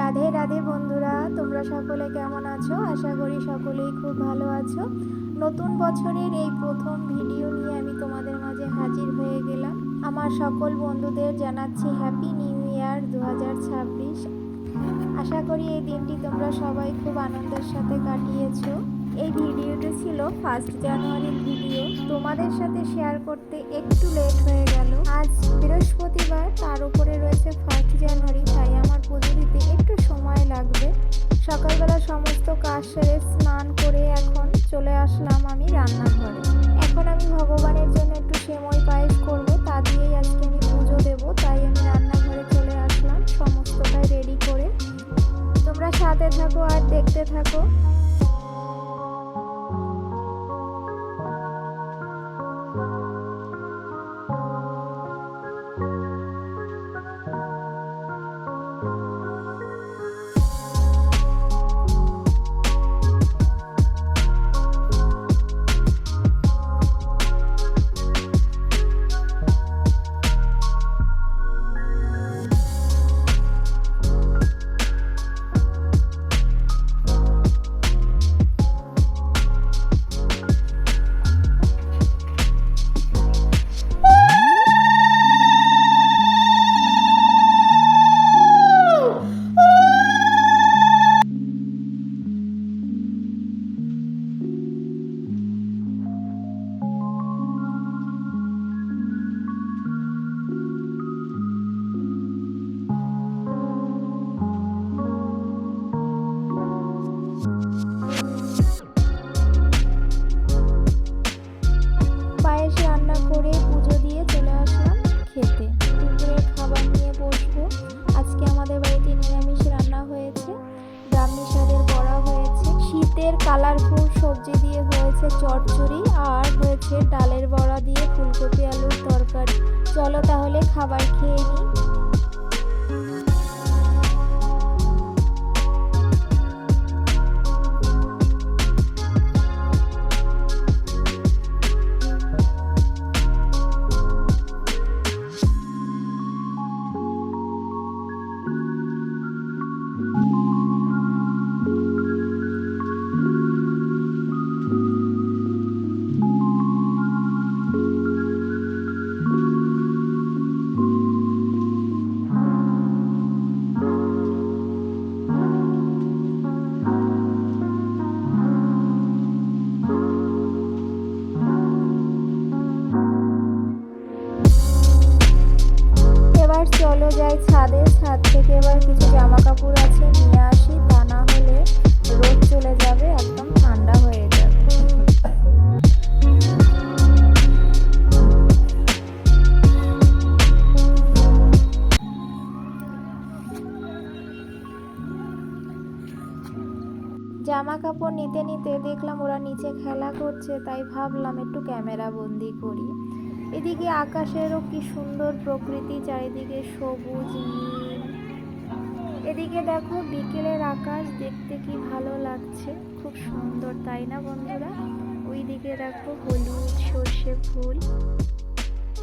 রাধে রাধে বন্ধুরা, তোমরা সকলে কেমন আছো? আশা করি সকলেই খুব ভালো আছো। নতুন বছরের এই প্রথম ভিডিও নিয়ে আমি তোমাদের মাঝে হাজির হয়ে গেলাম। আমার সকল বন্ধুদের জানাচ্ছি হ্যাপি নিউ ইয়ার 2026। আশা করি এই দিনটি তোমরা সবাই খুব আনন্দের সাথে কাটিয়েছো। এই ভিডিওটি ছিল 1 জানুয়ারির ভিডিও, তোমাদের সাথে শেয়ার করতে একটু লেট হয়ে গেল। আজ বৃহস্পতিবার, তার উপরে রয়েছে 1 জানুয়ারি, তাই আমার পুজো দিতে একটু সময় লাগবে। সকালবেলা সমস্ত কাজ সেরে স্নান করে এখন চলে আসলাম আমি রান্নাঘরে। এখন আমি ভগবানের জন্য একটু সেমই পায়েস করবো, তা দিয়েই আজকে আমি পুজো দেবো, তাই আমি রান্নাঘরে চলে আসলাম সমস্তটাই রেডি করে। তোমরা সাথে থাকো আর দেখতে থাকো। পায়েস রান্না করে পুজো দিয়ে চলে আসলাম খেতে। দুপুরের খাবার নিয়ে বসবো। আজকে আমাদের বাড়িতে নিরামিষ রান্না হয়েছে, ব্রাহ্মী শাকের বড়া হয়েছে, শীতের কালারফুল সবজি দিয়ে হয়েছে চচ্চড়ি, আর হয়েছে ডালের বড়া দিয়ে ফুলকপি আলুর তরকারি। চলো তাহলে খাবার খেয়ে নিই। এবার চলো যাই ছাদে। ছাদ থেকে এবার কিছু জামা কাপড় আছে নিয়ে আসি, তা না হলে রোদ চলে যাবে, একদম ঠান্ডা হয়ে যাবে। জামা কাপড় নিতে নিতে দেখলাম ওরা নিচে খেলা করছে, তাই ভাবলাম একটু ক্যামেরা বন্দি করি। এদিকে আকাশেরও কি সুন্দর প্রকৃতি, চারিদিকে সবুজ নীল। এদিকে দেখো বিকেলের আকাশ, দেখতে কি ভালো লাগছে, খুব সুন্দর, তাই না বন্ধুরা? ওইদিকে দেখো হলুদ সর্ষে ফুল।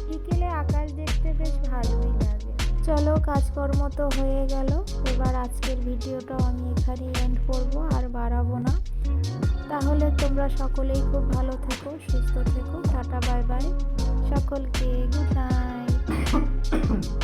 বিকেলে আকাশ দেখতে বেশ ভালোই লাগে। চলো, কাজকর্ম তো হয়ে গেল। এবার আজকের ভিডিওটাও আমি এখানেই এন্ড করবো, আর বাড়াবো না। তাহলে তোমরা সকলেই খুব ভালো থেকো, সুস্থ থেকো। টাটা, বাই বাই সকলকে, গুড নাইট।